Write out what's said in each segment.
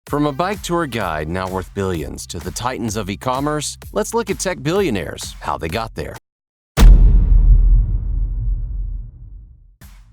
From a bike tour guide now worth billions to the titans of e-commerce, let's look at tech billionaires, how they got there.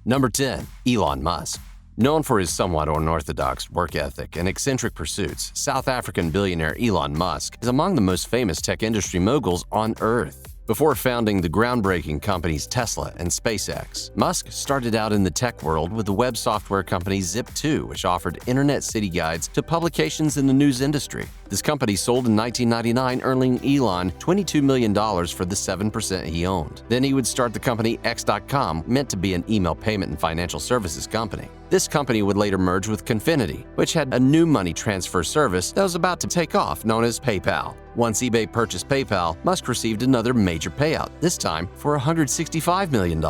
Number 10. Elon Musk. Known for his somewhat unorthodox work ethic and eccentric pursuits, South African billionaire Elon Musk is among the most famous tech industry moguls on Earth. Before founding the groundbreaking companies Tesla and SpaceX, Musk started out in the tech world with the web software company Zip2, which offered internet city guides to publications in the news industry. This company sold in 1999, earning Elon $22 million for the 7% he owned. Then he would start the company X.com, meant to be an email payment and financial services company. This company would later merge with Confinity, which had a new money transfer service that was about to take off, known as PayPal. Once eBay purchased PayPal, Musk received another major payout, this time for $165 million.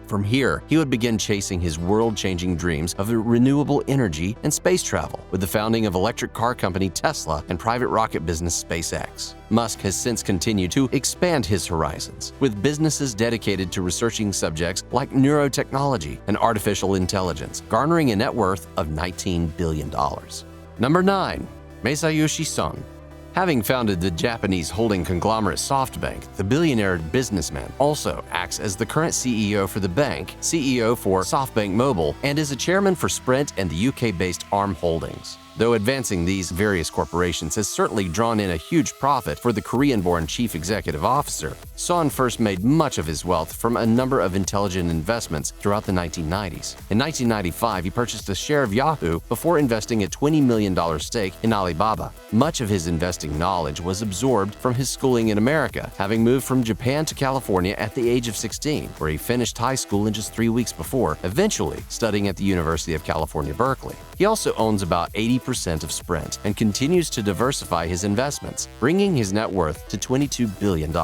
From here, he would begin chasing his world-changing dreams of renewable energy and space travel with the founding of electric car company Tesla and private rocket business SpaceX. Musk has since continued to expand his horizons, with businesses dedicated to researching subjects like neurotechnology and artificial intelligence, garnering a net worth of $19 billion. Number 9. Masayoshi Son. Having founded the Japanese holding conglomerate SoftBank, the billionaire businessman also acts as the current CEO for the bank, CEO for SoftBank Mobile, and is a chairman for Sprint and the UK-based Arm Holdings. Though advancing these various corporations has certainly drawn in a huge profit for the Korean-born chief executive officer, Son first made much of his wealth from a number of intelligent investments throughout the 1990s. In 1995, he purchased a share of Yahoo before investing a $20 million stake in Alibaba. Much of his investing knowledge was absorbed from his schooling in America, having moved from Japan to California at the age of 16, where he finished high school in just 3 weeks before, eventually studying at the University of California, Berkeley. He also owns about 80% of Sprint and continues to diversify his investments, bringing his net worth to $22 billion.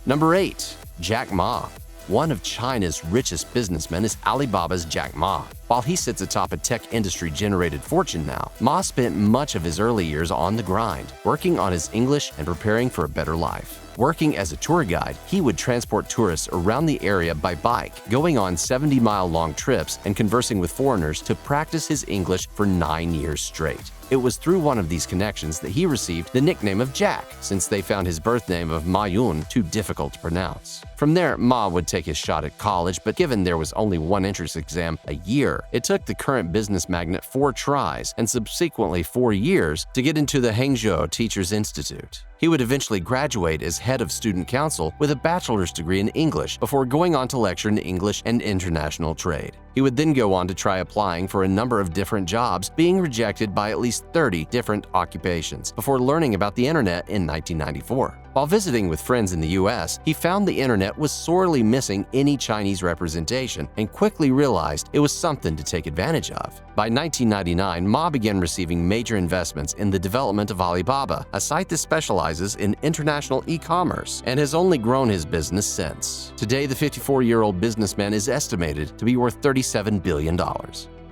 Number 8. Jack Ma. One of China's richest businessmen is Alibaba's Jack Ma. While he sits atop a tech industry-generated fortune now, Ma spent much of his early years on the grind, working on his English and preparing for a better life. Working as a tour guide, he would transport tourists around the area by bike, going on 70-mile-long trips and conversing with foreigners to practice his English for 9 years straight. It was through one of these connections that he received the nickname of Jack, since they found his birth name of Ma Yun too difficult to pronounce. From there, Ma would take his shot at college, but given there was only one entrance exam a year, it took the current business magnate 4 tries and subsequently 4 years to get into the Hangzhou Teachers Institute. He would eventually graduate as head of student council with a bachelor's degree in English before going on to lecture in English and international trade. He would then go on to try applying for a number of different jobs, being rejected by at least 30 different occupations before learning about the internet in 1994. While visiting with friends in the US, he found the internet was sorely missing any Chinese representation and quickly realized it was something to take advantage of. By 1999, Ma began receiving major investments in the development of Alibaba, a site that specializes in international e-commerce, and has only grown his business since. Today, the 54-year-old businessman is estimated to be worth $37 billion.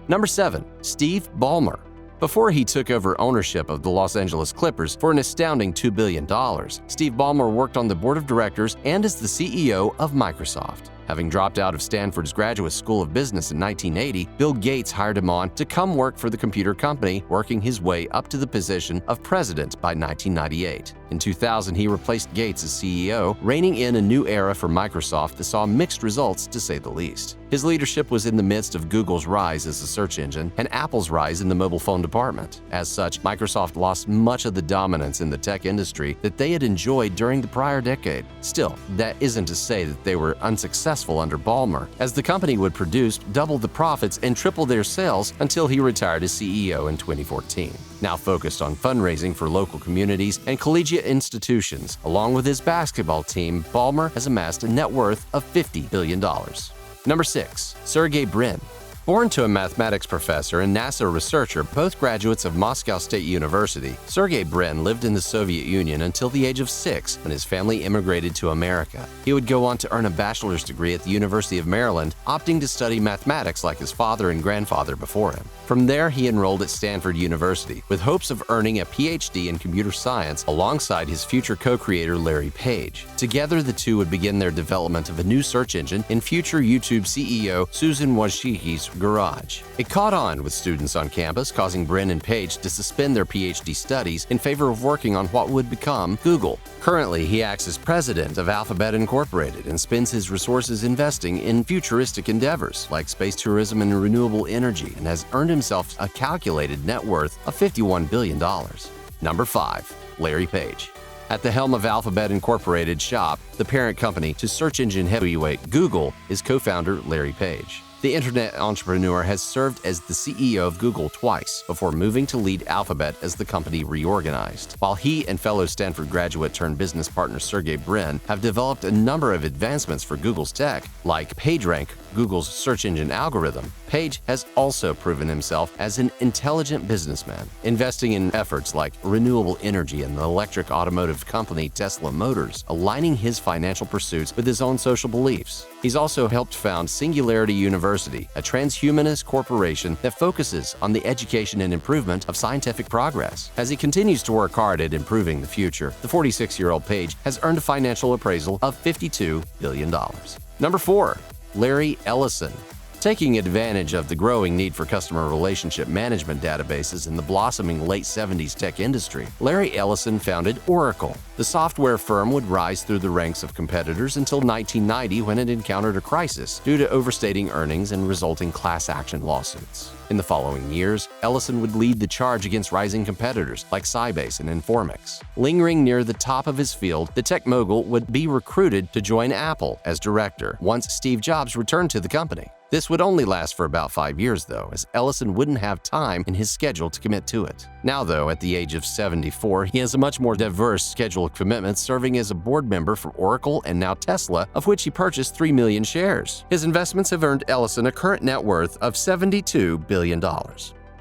Number 7. Steve Ballmer. Before he took over ownership of the Los Angeles Clippers for an astounding $2 billion, Steve Ballmer worked on the board of directors and is the CEO of Microsoft. Having dropped out of Stanford's Graduate School of Business in 1980, Bill Gates hired him on to come work for the computer company, working his way up to the position of president by 1998. In 2000, he replaced Gates as CEO, reigning in a new era for Microsoft that saw mixed results, to say the least. His leadership was in the midst of Google's rise as a search engine and Apple's rise in the mobile phone department. As such, Microsoft lost much of the dominance in the tech industry that they had enjoyed during the prior decade. Still, that isn't to say that they were unsuccessful under Ballmer, as the company would produce double the profits and triple their sales until he retired as CEO in 2014. Now focused on fundraising for local communities and collegiate institutions, along with his basketball team, Ballmer has amassed a net worth of $50 billion. Number 6. Sergey Brin. Born to a mathematics professor and NASA researcher, both graduates of Moscow State University, Sergey Brin lived in the Soviet Union until the age of 6 when his family immigrated to America. He would go on to earn a bachelor's degree at the University of Maryland, opting to study mathematics like his father and grandfather before him. From there, he enrolled at Stanford University with hopes of earning a PhD in computer science alongside his future co-creator Larry Page. Together, the two would begin their development of a new search engine in future YouTube CEO Susan Wojcicki's garage. It caught on with students on campus, causing BRIN and Page to suspend their PhD studies in favor of working on what would become Google. Currently, he acts as president of Alphabet Incorporated and spends his resources investing in futuristic endeavors like space tourism and renewable energy, and has earned himself a calculated net worth of $51 billion. Number 5. Larry Page. At the helm of Alphabet Incorporated shop, the parent company to search engine heavyweight Google, is co-founder Larry Page. The internet entrepreneur has served as the CEO of Google twice before moving to lead Alphabet as the company reorganized. While he and fellow Stanford graduate turned business partner Sergey Brin have developed a number of advancements for Google's tech, like PageRank, Google's search engine algorithm, Page has also proven himself as an intelligent businessman, investing in efforts like renewable energy and the electric automotive company Tesla Motors, aligning his financial pursuits with his own social beliefs. He's also helped found Singularity University, a transhumanist corporation that focuses on the education and improvement of scientific progress. As he continues to work hard at improving the future, the 46-year-old Page has earned a financial appraisal of $52 billion. Number 4. Larry Ellison. Taking advantage of the growing need for customer relationship management databases in the blossoming late 70s tech industry, Larry Ellison founded Oracle. The software firm would rise through the ranks of competitors until 1990, when it encountered a crisis due to overstating earnings and resulting class action lawsuits. In the following years, Ellison would lead the charge against rising competitors like Sybase and Informix. Lingering near the top of his field, the tech mogul would be recruited to join Apple as director once Steve Jobs returned to the company. This would only last for about 5 years, though, as Ellison wouldn't have time in his schedule to commit to it. Now, though, at the age of 74, he has a much more diverse schedule of commitments, serving as a board member for Oracle and now Tesla, of which he purchased 3 million shares. His investments have earned Ellison a current net worth of $72 billion.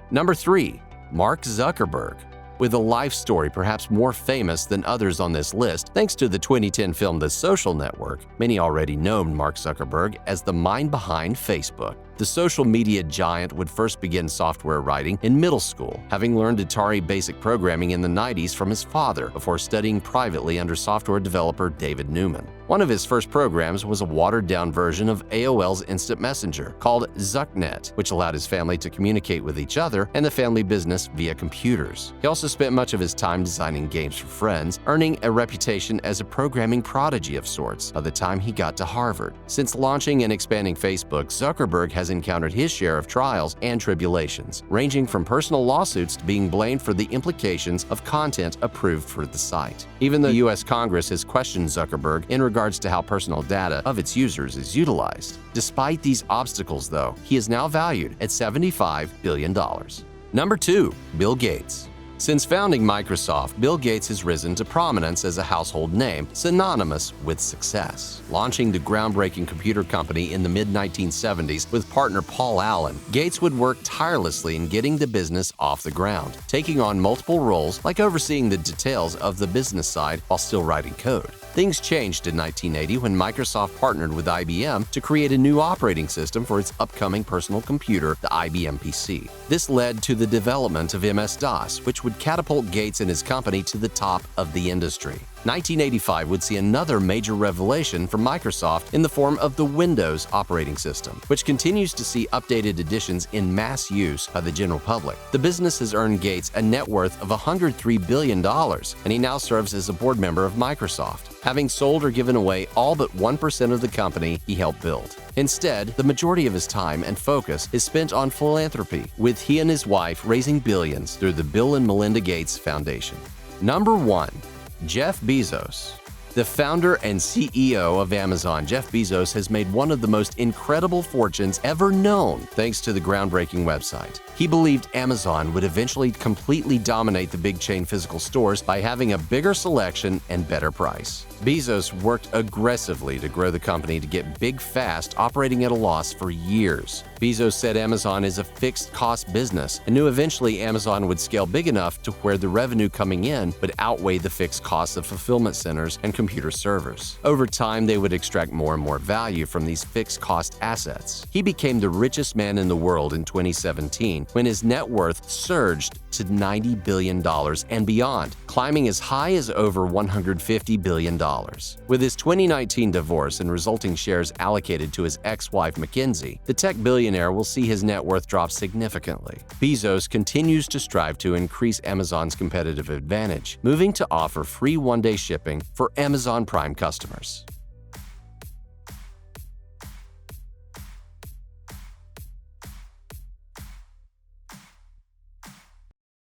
Number 3. Mark Zuckerberg. With a life story perhaps more famous than others on this list, thanks to the 2010 film The Social Network, many already know Mark Zuckerberg as the mind behind Facebook. The social media giant would first begin software writing in middle school, having learned Atari basic programming in the 90s from his father before studying privately under software developer David Newman. One of his first programs was a watered-down version of AOL's instant messenger called ZuckNet, which allowed his family to communicate with each other and the family business via computers. He also spent much of his time designing games for friends, earning a reputation as a programming prodigy of sorts by the time he got to Harvard. Since launching and expanding Facebook, Zuckerberg has encountered his share of trials and tribulations, ranging from personal lawsuits to being blamed for the implications of content approved for the site. Even the U.S. Congress has questioned Zuckerberg in regards to how personal data of its users is utilized. Despite these obstacles, though, he is now valued at $75 billion. Number 2. Bill Gates. Since founding Microsoft, Bill Gates has risen to prominence as a household name synonymous with success. Launching the groundbreaking computer company in the mid-1970s with partner Paul Allen, Gates would work tirelessly in getting the business off the ground, taking on multiple roles like overseeing the details of the business side while still writing code. Things changed in 1980 when Microsoft partnered with IBM to create a new operating system for its upcoming personal computer, the IBM PC. This led to the development of MS-DOS, which would catapult Gates and his company to the top of the industry. 1985 would see another major revelation from Microsoft in the form of the Windows operating system, which continues to see updated editions in mass use by the general public. The business has earned Gates a net worth of $103 billion, and he now serves as a board member of Microsoft, having sold or given away all but 1% of the company he helped build. Instead, the majority of his time and focus is spent on philanthropy, with he and his wife raising billions through the Bill and Melinda Gates Foundation. Number 1. Jeff Bezos. The founder and CEO of Amazon, Jeff Bezos, has made one of the most incredible fortunes ever known thanks to the groundbreaking website. He believed Amazon would eventually completely dominate the big chain physical stores by having a bigger selection and better price. Bezos worked aggressively to grow the company to get big fast, operating at a loss for years. Bezos said Amazon is a fixed-cost business and knew eventually Amazon would scale big enough to where the revenue coming in would outweigh the fixed costs of fulfillment centers and computer servers. Over time, they would extract more and more value from these fixed-cost assets. He became the richest man in the world in 2017 when his net worth surged to $90 billion and beyond, climbing as high as over $150 billion. With his 2019 divorce and resulting shares allocated to his ex-wife Mackenzie, the tech billionaire will see his net worth drop significantly. Bezos continues to strive to increase Amazon's competitive advantage, moving to offer free one-day shipping for Amazon Prime customers.